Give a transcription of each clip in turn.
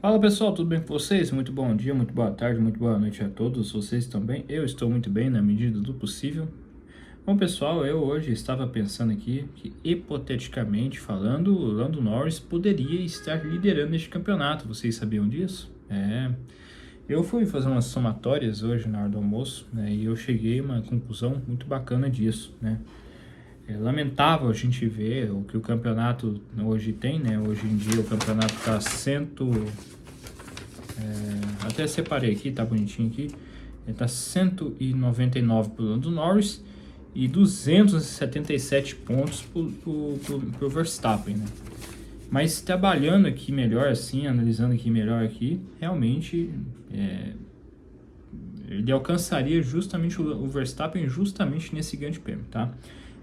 Fala pessoal, tudo bem com vocês? Muito bom dia, muito boa tarde, muito boa noite a todos vocês também. Eu estou muito bem na medida do possível. Bom pessoal, eu hoje estava pensando aqui que hipoteticamente falando, o Lando Norris poderia estar liderando este campeonato. Vocês sabiam disso? Eu fui fazer umas somatórias hoje na hora do almoço, né, e eu cheguei a uma conclusão muito bacana disso, né? É lamentável a gente ver o que o campeonato hoje tem, né? Hoje em dia o campeonato está até separei aqui, tá bonitinho aqui. Ele tá 199 pro Lando Norris e 277 pontos pro Verstappen, né? Mas trabalhando aqui melhor assim, analisando aqui melhor aqui, realmente ele alcançaria justamente o Verstappen justamente nesse grande prêmio, tá?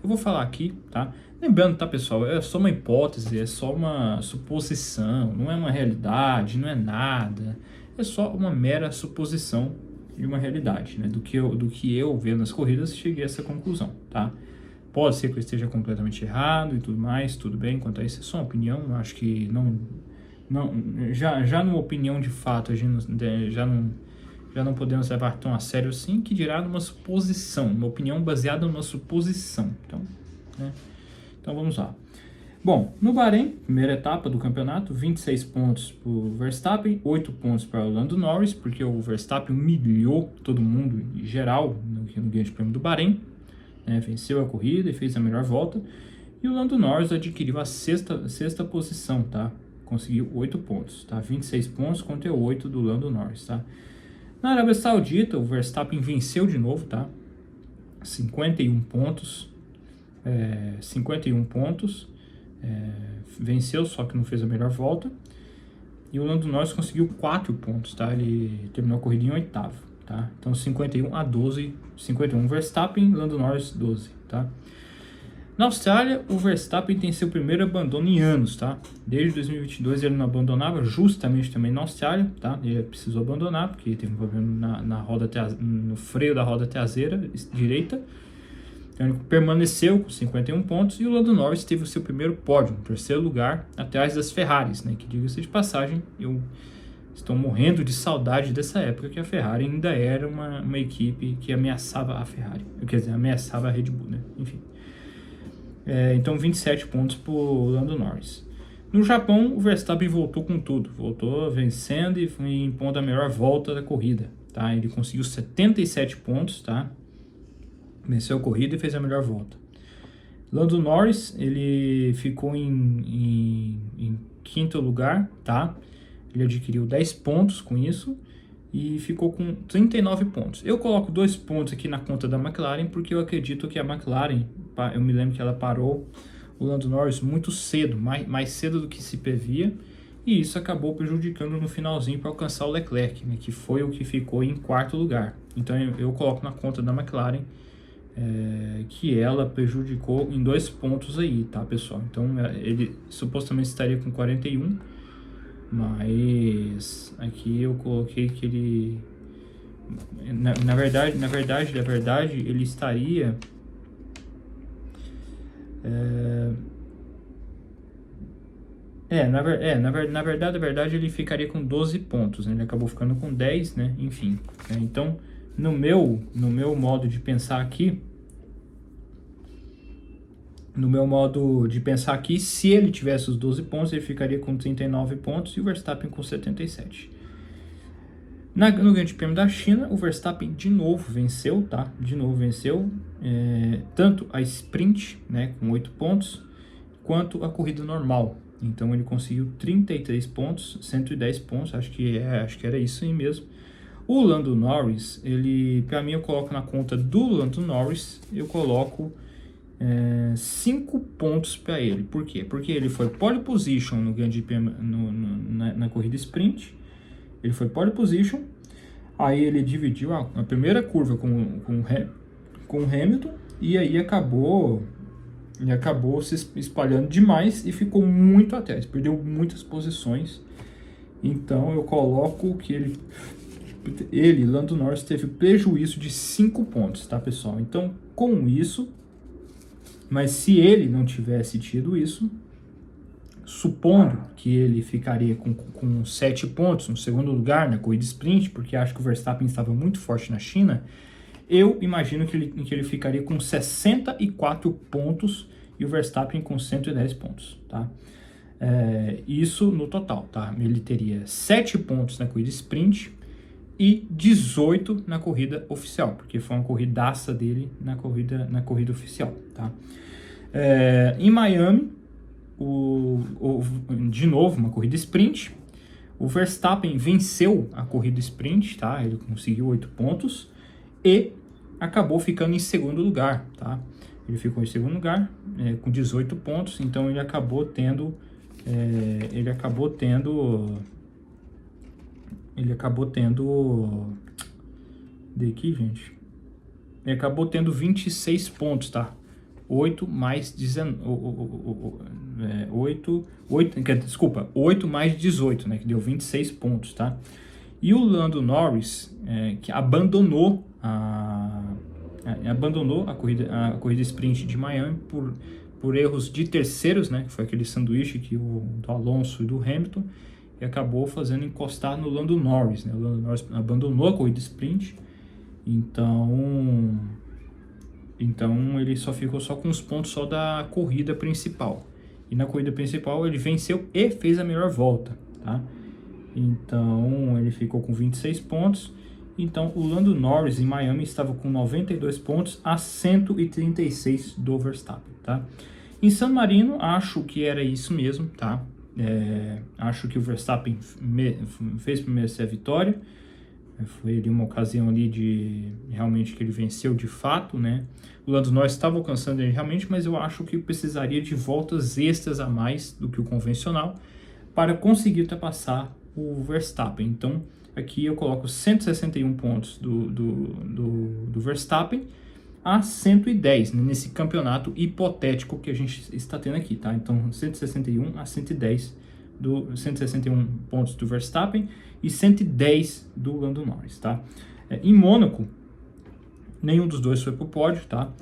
Eu vou falar aqui, tá? Lembrando, tá, pessoal, é só uma hipótese, é só uma suposição, não é uma realidade, não é nada. É só uma mera suposição de uma realidade, né? Do que eu vendo nas corridas, cheguei a essa conclusão, tá? Pode ser que eu esteja completamente errado e tudo mais, tudo bem, quanto a isso é só uma opinião, eu acho que já numa opinião de fato, a gente já não podemos levar tão a sério assim, que dirá numa suposição, uma opinião baseada numa suposição. Então, né? Então vamos lá. Bom, no Bahrein, primeira etapa do campeonato, 26 pontos para o Verstappen, 8 pontos para o Lando Norris, porque o Verstappen humilhou todo mundo em geral no Grande Prêmio do Bahrein, né? Venceu a corrida e fez a melhor volta. E o Lando Norris adquiriu a sexta posição, tá? Conseguiu 8 pontos, tá? 26 pontos contra 8 do Lando Norris, tá? Na Arábia Saudita, o Verstappen venceu de novo, tá? 51 pontos. 51 pontos. Venceu, só que não fez a melhor volta. E o Lando Norris conseguiu 4 pontos, tá? Ele terminou a corrida em oitavo, tá? Então 51 a 12. 51 Verstappen, Lando Norris 12, tá? Na Austrália, o Verstappen tem seu primeiro abandono em anos, tá? Desde 2022 ele não abandonava, justamente também na Austrália, tá? Ele precisou abandonar, porque teve um problema no freio da roda traseira direita. Então ele permaneceu com 51 pontos e o Lando Norris teve o seu primeiro pódio, em terceiro lugar, atrás das Ferraris, né? Que diga-se de passagem, eu estou morrendo de saudade dessa época que a Ferrari ainda era uma equipe que ameaçava a Ferrari, quer dizer, ameaçava a Red Bull, né? Enfim. Então 27 pontos para o Lando Norris. No Japão, o Verstappen voltou com tudo. Voltou vencendo e foi impondo a melhor volta da corrida. Tá? Ele conseguiu 77 pontos. Tá? Venceu a corrida e fez a melhor volta. Lando Norris, ele ficou em quinto lugar. Tá? Ele adquiriu 10 pontos com isso e ficou com 39 pontos. Eu coloco 2 pontos aqui na conta da McLaren, porque eu acredito que a McLaren, eu me lembro que ela parou o Lando Norris muito cedo, mais cedo do que se previa, e isso acabou prejudicando no finalzinho para alcançar o Leclerc, né, que foi o que ficou em quarto lugar. Então eu coloco na conta da McLaren que ela prejudicou em 2 pontos aí, tá, pessoal? Então ele supostamente estaria com 41, mas aqui eu coloquei que ele na verdade ele estaria na verdade ele ficaria com 12 pontos, né? Ele acabou ficando com 10, né? Enfim, né? Então no meu modo de pensar aqui, se ele tivesse os 12 pontos, ele ficaria com 39 pontos e o Verstappen com 77. No Grande Prêmio da China, o Verstappen de novo venceu, tá? Tanto a sprint, né, com 8 pontos, quanto a corrida normal. Então ele conseguiu 33 pontos, 110 pontos, acho que era isso aí mesmo. O Lando Norris, para mim eu coloco na conta do Lando Norris, eu coloco 5 pontos para ele. Por quê? Porque ele foi pole position no grande na corrida sprint. Ele foi pole position. Aí ele dividiu a primeira curva com o Hamilton. E aí acabou se espalhando demais e ficou muito atrás. Perdeu muitas posições. Então eu coloco que Lando Norris, teve prejuízo de 5 pontos, tá, pessoal? Então, com isso, mas se ele não tivesse tido isso, supondo que ele ficaria com 7 pontos no segundo lugar na corrida sprint, porque acho que o Verstappen estava muito forte na China, eu imagino que ele ficaria com 64 pontos e o Verstappen com 110 pontos, tá? Isso no total, tá? Ele teria 7 pontos na corrida sprint e 18 na corrida oficial, porque foi uma corridaça dele na corrida oficial, tá? Em Miami, de novo, uma corrida sprint, o Verstappen venceu a corrida sprint, tá? Ele conseguiu 8 pontos e acabou ficando em segundo lugar, tá? Ele ficou em segundo lugar com 18 pontos, então ele acabou tendo daqui, gente. Ele acabou tendo 26 pontos, tá? 8 mais 18, né? Que deu 26 pontos, tá? E o Lando Norris, que abandonou a corrida sprint de Miami por erros de terceiros, né? Que foi aquele sanduíche do Alonso e do Hamilton, e acabou fazendo encostar no Lando Norris, né? O Lando Norris abandonou a corrida sprint, então ele só ficou com os pontos só da corrida principal. E na corrida principal ele venceu e fez a melhor volta, tá? Então ele ficou com 26 pontos. Então o Lando Norris em Miami estava com 92 pontos a 136 do Verstappen, tá? Em San Marino acho que era isso mesmo, tá? Acho que o Verstappen fez merecer a vitória. Foi ali uma ocasião ali de realmente que ele venceu de fato, né? O Lando Norris estava alcançando ele realmente, mas eu acho que precisaria de voltas extras a mais do que o convencional para conseguir ultrapassar o Verstappen. Então aqui eu coloco 161 pontos do Verstappen a 110, né, nesse campeonato hipotético que a gente está tendo aqui, tá? Então 161 a 110 161 pontos do Verstappen e 110 do Lando Norris, tá? Em Mônaco, nenhum dos dois foi pro pódio, tá?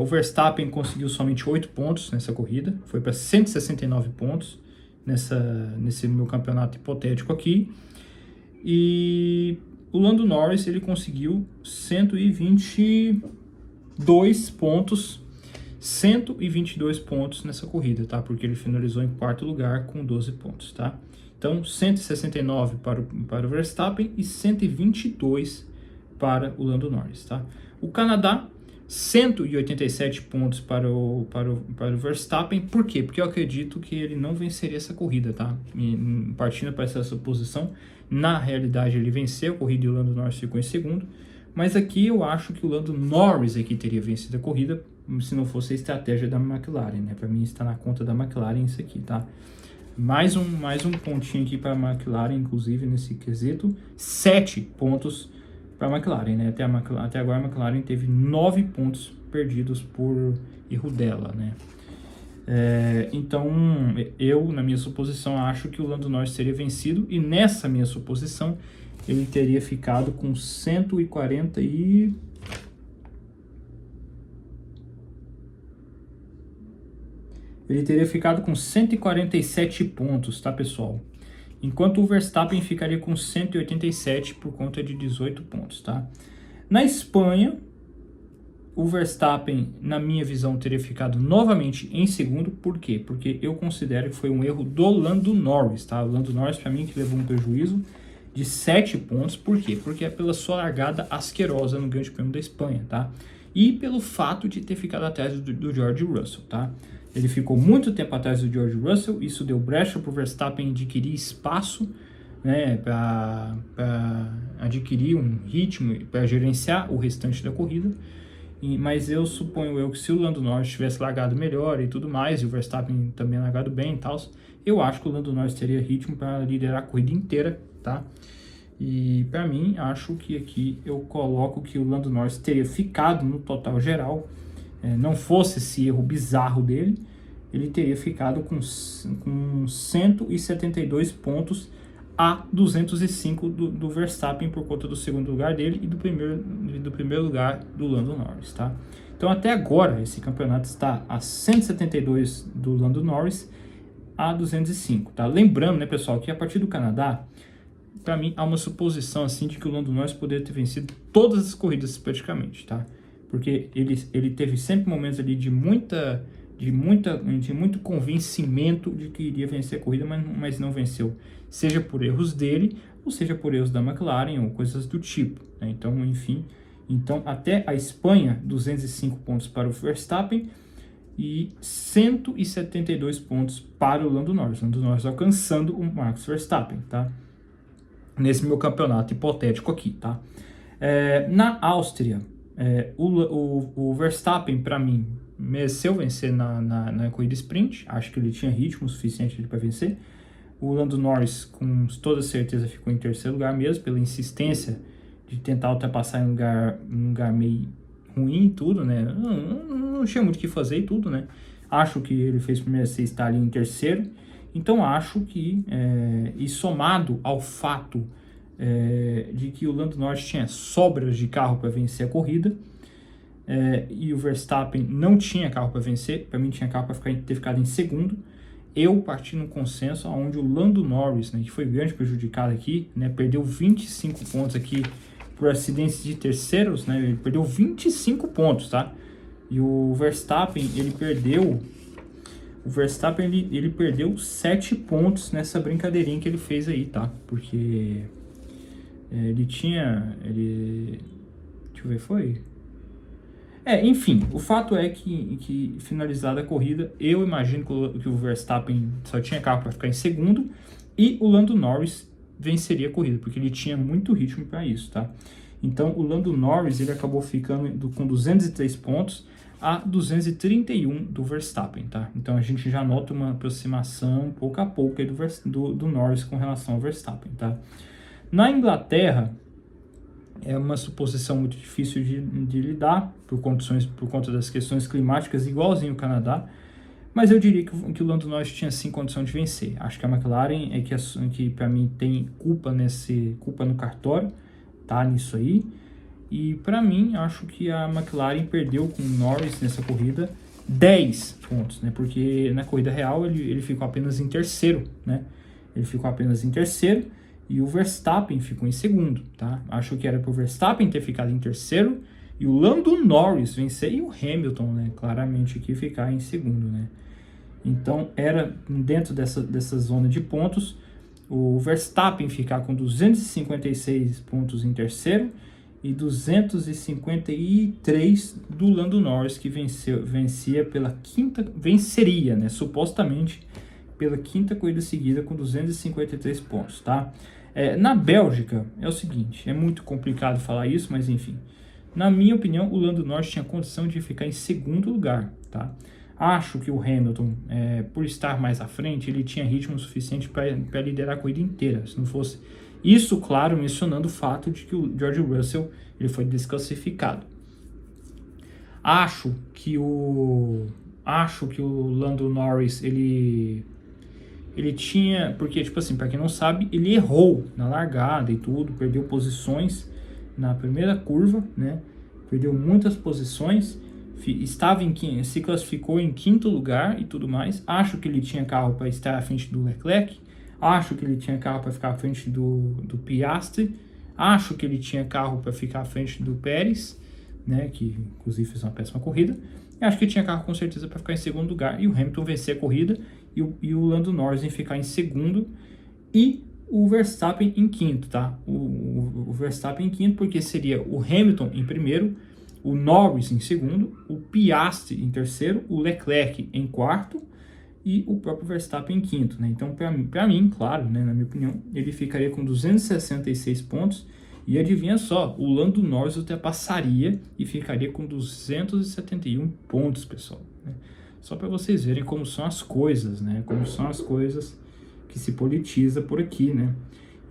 O Verstappen conseguiu somente 8 pontos nessa corrida, foi para 169 pontos nesse meu campeonato hipotético aqui. E o Lando Norris, ele conseguiu 122 pontos nessa corrida, tá? Porque ele finalizou em quarto lugar com 12 pontos, tá? Então, 169 para o Verstappen e 122 para o Lando Norris, tá? O Canadá, 187 pontos para o Verstappen. Por quê? Porque eu acredito que ele não venceria essa corrida, tá? E, partindo para essa suposição, na realidade ele venceu a corrida e o Lando Norris ficou em segundo. Mas aqui eu acho que o Lando Norris aqui teria vencido a corrida se não fosse a estratégia da McLaren, né? Para mim está na conta da McLaren isso aqui, tá? Mais um pontinho aqui para a McLaren, inclusive nesse quesito. 7 pontos para a McLaren, né? Até agora a McLaren teve 9 pontos perdidos por erro dela, né? Então, eu, na minha suposição, acho que o Lando Norris teria vencido, e nessa minha suposição, ele teria ficado com 140 e... Ele teria ficado com 147 pontos, tá, pessoal? Enquanto o Verstappen ficaria com 187 por conta de 18 pontos, tá? Na Espanha, o Verstappen, na minha visão, teria ficado novamente em segundo. Por quê? Porque eu considero que foi um erro do Lando Norris, tá? O Lando Norris, para mim, que levou um prejuízo de 7 pontos. Por quê? Porque é pela sua largada asquerosa no Grande Prêmio da Espanha, tá? E pelo fato de ter ficado atrás do George Russell, tá? Ele ficou muito tempo atrás do George Russell, isso deu brecha para o Verstappen adquirir espaço, né, para adquirir um ritmo, para gerenciar o restante da corrida. Mas eu suponho que se o Lando Norris tivesse largado melhor e tudo mais, e o Verstappen também largado bem e tal, eu acho que o Lando Norris teria ritmo para liderar a corrida inteira, tá? E para mim, acho que aqui eu coloco que o Lando Norris teria ficado no total geral. Não fosse esse erro bizarro dele, ele teria ficado com 172 pontos a 205 do Verstappen por conta do segundo lugar dele e do primeiro lugar do Lando Norris, tá? Então até agora esse campeonato está a 172 do Lando Norris a 205, tá? Lembrando, né, pessoal, que a partir do Canadá, para mim, há uma suposição, assim, de que o Lando Norris poderia ter vencido todas as corridas, praticamente, tá? Porque ele teve sempre momentos ali de muito convencimento de que iria vencer a corrida, mas não venceu. Seja por erros dele, ou seja por erros da McLaren, ou coisas do tipo, né? Então, enfim... Então, até a Espanha, 205 pontos para o Verstappen e 172 pontos para o Lando Norris. Lando Norris alcançando o Max Verstappen, tá? Nesse meu campeonato hipotético aqui, tá? Na Áustria, o Verstappen, para mim, mereceu vencer na corrida sprint. Acho que ele tinha ritmo suficiente para vencer. O Lando Norris, com toda certeza, ficou em terceiro lugar mesmo, pela insistência de tentar ultrapassar em um lugar meio ruim e tudo, né? Não tinha muito o que fazer e tudo, né? Acho que ele fez por merecer estar ali em terceiro. Então, acho que, e somado ao fato de que o Lando Norris tinha sobras de carro para vencer a corrida, e o Verstappen não tinha carro para vencer, para mim tinha carro para ter ficado em segundo, eu parti no consenso onde o Lando Norris, né, que foi grande prejudicado aqui, né, perdeu 25 pontos aqui por acidentes de terceiros, né, ele perdeu 25 pontos, tá? E o Verstappen, ele perdeu 7 pontos nessa brincadeirinha que ele fez aí, tá? Porque deixa eu ver, foi... enfim, o fato é que finalizada a corrida, eu imagino que o Verstappen só tinha carro para ficar em segundo e o Lando Norris venceria a corrida, porque ele tinha muito ritmo para isso, tá? Então, o Lando Norris, ele acabou ficando com 203 pontos a 231 do Verstappen, tá? Então, a gente já nota uma aproximação pouco a pouco aí do Norris com relação ao Verstappen, tá? Na Inglaterra, é uma suposição muito difícil de lidar por conta das questões climáticas, igualzinho o Canadá, mas eu diria que o Lando Norris tinha sim condição de vencer. Acho que a McLaren que para mim tem culpa no cartório, tá, nisso aí, e para mim acho que a McLaren perdeu com o Norris nessa corrida 10 pontos, né, porque na corrida real ele ficou apenas em terceiro, né, e o Verstappen ficou em segundo, tá? Acho que era para o Verstappen ter ficado em terceiro e o Lando Norris vencer e o Hamilton, né, claramente aqui ficar em segundo, né? Então era dentro dessa zona de pontos, o Verstappen ficar com 256 pontos em terceiro e 253 do Lando Norris, que venceria, né, supostamente pela quinta corrida seguida com 253 pontos, tá? Na Bélgica, é o seguinte, é muito complicado falar isso, mas enfim. Na minha opinião, o Lando Norris tinha condição de ficar em segundo lugar, tá? Acho que o Hamilton, por estar mais à frente, ele tinha ritmo suficiente para liderar a corrida inteira. Se não fosse isso, claro, mencionando o fato de que o George Russell ele foi desclassificado. Acho que o Lando Norris, ele tinha, porque, tipo assim, para quem não sabe, ele errou na largada e tudo, perdeu posições na primeira curva, né? Perdeu muitas posições, se classificou em quinto lugar e tudo mais. Acho que ele tinha carro para estar à frente do Leclerc, acho que ele tinha carro para ficar à frente do Piastri, acho que ele tinha carro para ficar à frente do Pérez, né? Que inclusive fez uma péssima corrida. E acho que ele tinha carro com certeza para ficar em segundo lugar e o Hamilton vencer a corrida e o Lando Norris em ficar em segundo e o Verstappen em quinto, tá? O Verstappen em quinto porque seria o Hamilton em primeiro, o Norris em segundo, o Piastri em terceiro, o Leclerc em quarto e o próprio Verstappen em quinto, né? Então, para mim, claro, né, na minha opinião, ele ficaria com 266 pontos e adivinha só, o Lando Norris ultrapassaria e ficaria com 271 pontos, pessoal, né? Só para vocês verem como são as coisas, né? Como são as coisas que se politiza por aqui, né?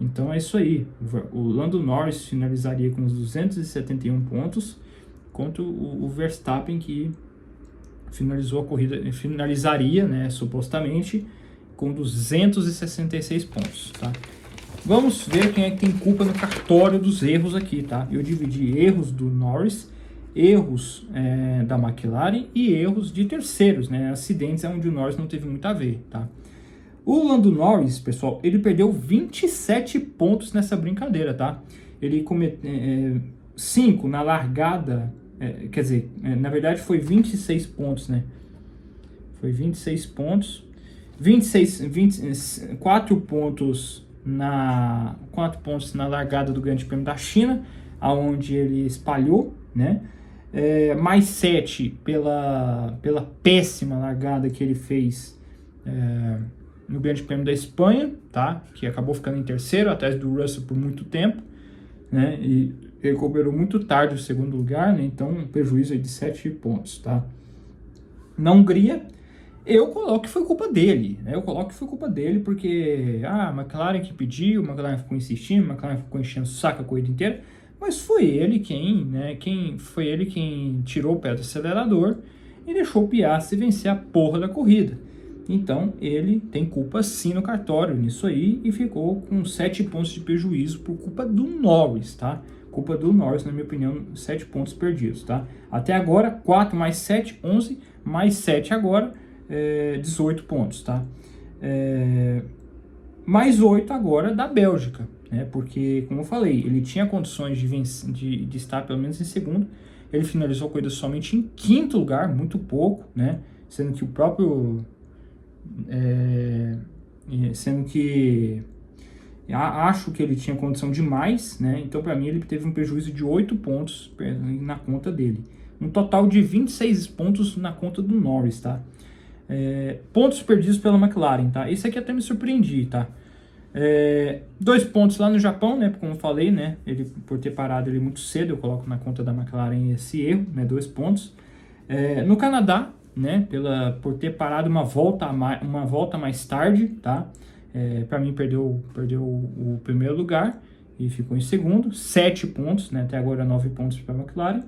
Então é isso aí. O Lando Norris finalizaria com os 271 pontos, contra o Verstappen, que finalizou a corrida, finalizaria, né, supostamente, com 266 pontos, tá? Vamos ver quem é que tem culpa no cartório dos erros aqui, tá? Eu dividi erros do Norris, erros da McLaren e erros de terceiros, né? Acidentes onde o Norris não teve muito a ver, tá? O Lando Norris, pessoal, ele perdeu 27 pontos nessa brincadeira, tá? Ele cometeu 5 na largada, quer dizer, na verdade foi 26 pontos, né? Foi 26 pontos, 4 pontos 4 pontos na largada do Grande Prêmio da China, aonde ele espalhou, né? Mais 7 pela péssima largada que ele fez no Grande Prêmio da Espanha, tá? Que acabou ficando em terceiro, atrás do Russell por muito tempo, né? E recuperou muito tarde o segundo lugar, né? Então um prejuízo aí de 7 pontos, tá? Na Hungria, eu coloco que foi culpa dele, né? Eu coloco que foi culpa dele porque a McLaren que pediu, a McLaren ficou insistindo, a McLaren ficou enchendo o saco a corrida inteira, mas foi ele quem tirou o pé do acelerador e deixou o Piastri vencer a porra da corrida. Então ele tem culpa sim no cartório nisso aí e ficou com 7 pontos de prejuízo por culpa do Norris, tá? Culpa do Norris, na minha opinião, 7 pontos perdidos, tá? Até agora, 4 mais 7, 11, mais 7 agora, 18 pontos, tá? Mais 8 agora da Bélgica, né? Porque, como eu falei, ele tinha condições de estar pelo menos em segundo, ele finalizou a corrida somente em quinto lugar, muito pouco, né? Sendo que o próprio... acho que ele tinha condição demais, né? Então para mim ele teve um prejuízo de 8 pontos na conta dele, um total de 26 pontos na conta do Norris, tá? Pontos perdidos pela McLaren, tá? Isso aqui até me surpreendi, tá? 2 pontos lá no Japão, né? Como eu falei, né? Ele, por ter parado ele muito cedo, eu coloco na conta da McLaren esse erro, né? 2 pontos. No Canadá, né? Por ter parado uma volta mais tarde, tá? Para mim perdeu o primeiro lugar e ficou em segundo, 7 pontos, né? Até agora 9 pontos para a McLaren.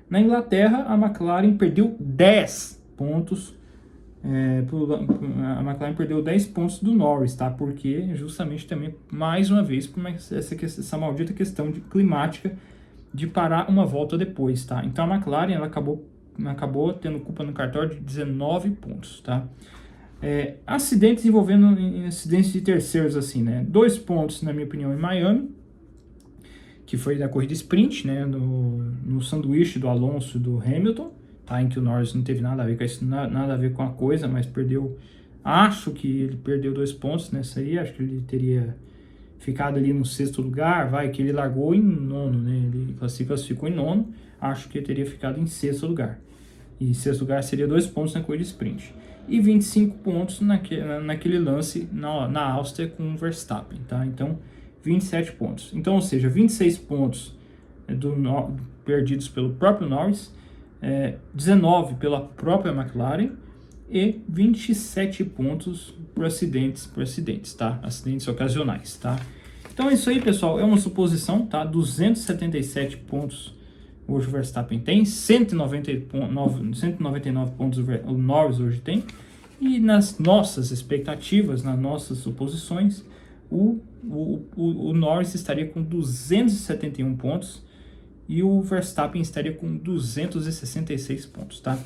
Na Inglaterra, a McLaren perdeu 10 pontos. A McLaren perdeu 10 pontos do Norris, tá? Porque justamente também, mais uma vez, por essa maldita questão climática de parar uma volta depois, tá? Então a McLaren ela acabou tendo culpa no cartório de 19 pontos, tá? Acidentes envolvendo acidentes de terceiros, assim, né? 2 pontos, na minha opinião, em Miami, que foi da corrida sprint, né? No sanduíche do Alonso e do Hamilton, tá? Em que o Norris não teve nada a ver com isso, nada a ver com a coisa, mas perdeu. Acho que ele perdeu 2 pontos nessa aí, acho que ele teria ficado ali no 6º lugar, que ele largou em 9º, né? Ele se classificou em 9º, acho que ele teria ficado em 6º lugar. E 6º lugar seria 2 pontos na corrida sprint. E 25 pontos naquele lance na Áustria com o Verstappen, tá? Então, 27 pontos. Então, ou seja, 26 pontos perdidos pelo próprio Norris, 19 pela própria McLaren e 27 pontos por acidentes, tá? Acidentes ocasionais, tá? Então é isso aí, pessoal. É uma suposição, tá? 277 pontos hoje o Verstappen tem, 199 pontos o Norris hoje tem, e nas nossas expectativas, nas nossas suposições, o Norris estaria com 271 pontos e o Verstappen estaria com 266 pontos, tá?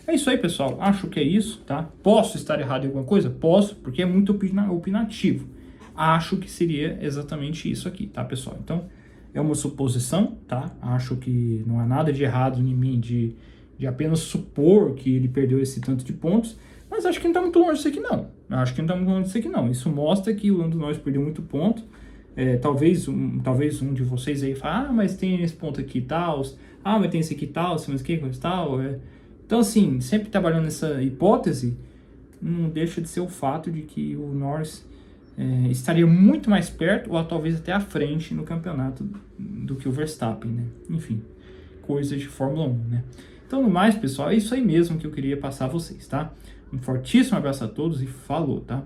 É isso aí, pessoal. Acho que é isso, tá? Posso estar errado em alguma coisa? Posso, porque é muito opinativo. Acho que seria exatamente isso aqui, tá, pessoal? Então, é uma suposição, tá? Acho que não há nada de errado em mim de apenas supor que ele perdeu esse tanto de pontos, mas acho que não está muito longe disso aqui, não. Isso mostra que o Lando Norris perdeu muito ponto. Talvez um de vocês aí fale, mas tem esse ponto aqui e tal, mas tem esse aqui e tal, mas que coisa e tal. Então, assim, sempre trabalhando nessa hipótese, não deixa de ser o fato de que o Norris estaria muito mais perto, ou talvez até à frente no campeonato do que o Verstappen, né? Enfim, coisas de Fórmula 1, né? Então, no mais, pessoal, é isso aí mesmo que eu queria passar a vocês, tá? Um fortíssimo abraço a todos e falou, tá?